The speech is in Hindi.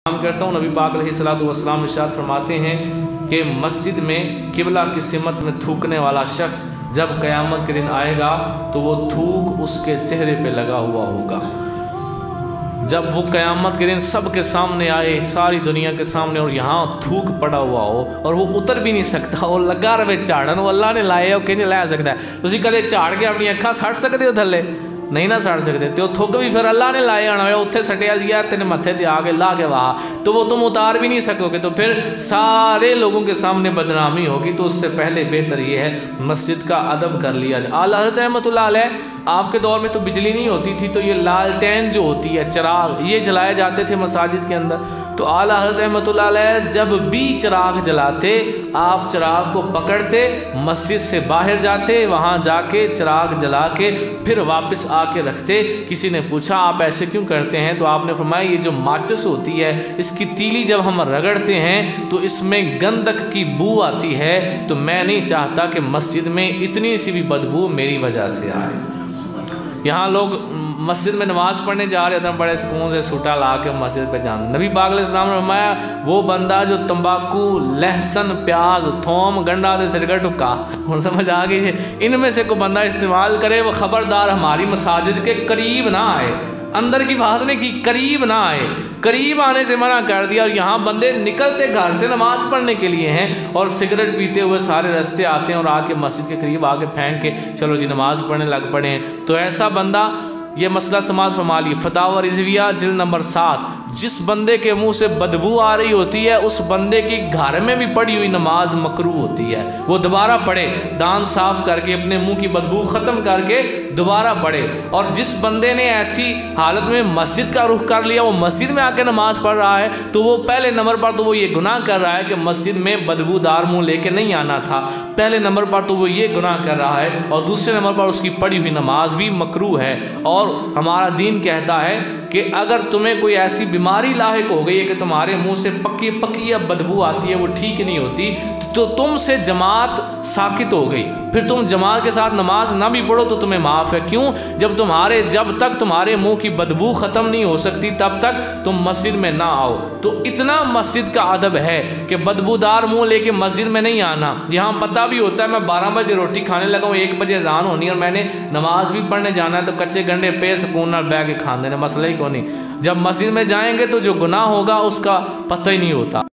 काम करता हूँ। नबी पाक अलैहिस्सलातु वस्सलाम इरशाद फरमाते हैं कि मस्जिद में किबला की सिमत में थूकने वाला शख्स जब क़यामत के दिन आएगा तो वो थूक उसके चेहरे पे लगा हुआ होगा। जब वो क़यामत के दिन सब के सामने आए, सारी दुनिया के सामने, और यहाँ थूक पड़ा हुआ हो और वो उतर भी नहीं सकता, और लगा रहे झाड़न, वो अल्लाह ने लाए हो कि लै सकता है। तुम कदे झाड़ के अपनी अखा सट सकते हो थले? नहीं ना सड़ सकते। तो थुक भी फिर अल्लाह ने लाए आना हो, उत्थे सटिया जी यार तेरे मत्थे ते आके ला के वाह, तो वो तुम उतार भी नहीं सकोगे, तो फिर सारे लोगों के सामने बदनामी होगी। तो उससे पहले बेहतर ये है मस्जिद का अदब कर लिया जाए। आला हज़रत रहमतुल्लाह अलैह आपके दौर में तो बिजली नहीं होती थी, तो ये लालटेन जो होती है, चिराग, ये जलाए जाते थे मसाजिद के अंदर। तो आला हज़रत रहमतुल्लाह अलैह जब भी चिराग जलाते, आप चिराग को पकड़ते, मस्जिद से बाहर जाते, वहाँ जाके चिराग जला के फिर वापस आके रखते। किसी ने पूछा आप ऐसे क्यों करते हैं? तो आपने फरमाया ये जो माचिस होती है, इसकी तीली जब हम रगड़ते हैं तो इसमें गंधक की बू आती है, तो मैं नहीं चाहता कि मस्जिद में इतनी सी भी बदबू मेरी वजह से आए। यहाँ लोग मस्जिद में नमाज़ पढ़ने जा रहे थे, बड़े सुकून से सूटा ला के मस्जिद पे जाते। नबी पाक अलैहिस्सलाम ने फरमाया वो बंदा जो तंबाकू, लहसुन, प्याज, थोम, गंडा दे सिरकट टुका, और समझ आ गई है, इनमें से कोई बंदा इस्तेमाल करे, वो ख़बरदार हमारी मसाजिद के करीब ना आए। अंदर की बात नहीं की, करीब ना आए, करीब आने से मना कर दिया। और यहाँ बंदे निकलते घर से नमाज़ पढ़ने के लिए हैं और सिगरेट पीते हुए सारे रास्ते आते हैं और आके मस्जिद के करीब आके फेंक के चलो जी नमाज़ पढ़ने लग पड़े हैं। तो ऐसा बंदा, ये मसला समाज फरमा लिया, फतावा रिजविया जिल्द नंबर 7, जिस बंदे के मुंह से बदबू आ रही होती है उस बंदे की घर में भी पड़ी हुई नमाज मकरूह होती है। वो दोबारा पढ़े, दांत साफ करके अपने मुंह की बदबू ख़त्म करके दोबारा पढ़े। और जिस बंदे ने ऐसी हालत में मस्जिद का रुख कर लिया, वो मस्जिद में आके नमाज़ पढ़ रहा है, तो वो पहले नंबर पर तो वो ये गुनाह कर रहा है कि मस्जिद में बदबूदार मुँह लेके नहीं आना था। पहले नंबर पर तो वो ये गुनाह कर रहा है, और दूसरे नंबर पर उसकी पढ़ी हुई नमाज भी मकरूह है। और हमारा दीन कहता है कि अगर तुम्हें कोई ऐसी बीमारी लाहिक हो गई है कि तुम्हारे मुंह से पक्की पक्की या बदबू आती है, वो ठीक नहीं होती, तो तुमसे जमात साकित हो गई, फिर तुम जमात के साथ नमाज ना भी पढ़ो तो तुम्हें माफ़ है। क्यों? जब तक तुम्हारे मुंह की बदबू ख़त्म नहीं हो सकती तब तक तुम मस्जिद में ना आओ। तो इतना मस्जिद का अदब है कि बदबूदार मुंह लेके मस्जिद में नहीं आना। यहाँ पता भी होता है मैं 12 बजे रोटी खाने लगा हूँ, 1 बजे अज़ान होनी और मैंने नमाज भी पढ़ने जाना है, तो कच्चे गंडे पे सुकून नाल बैठ के खाने मसला ही को नहीं। जब मस्जिद में जाएंगे तो जो गुनाह होगा उसका पता ही नहीं होता।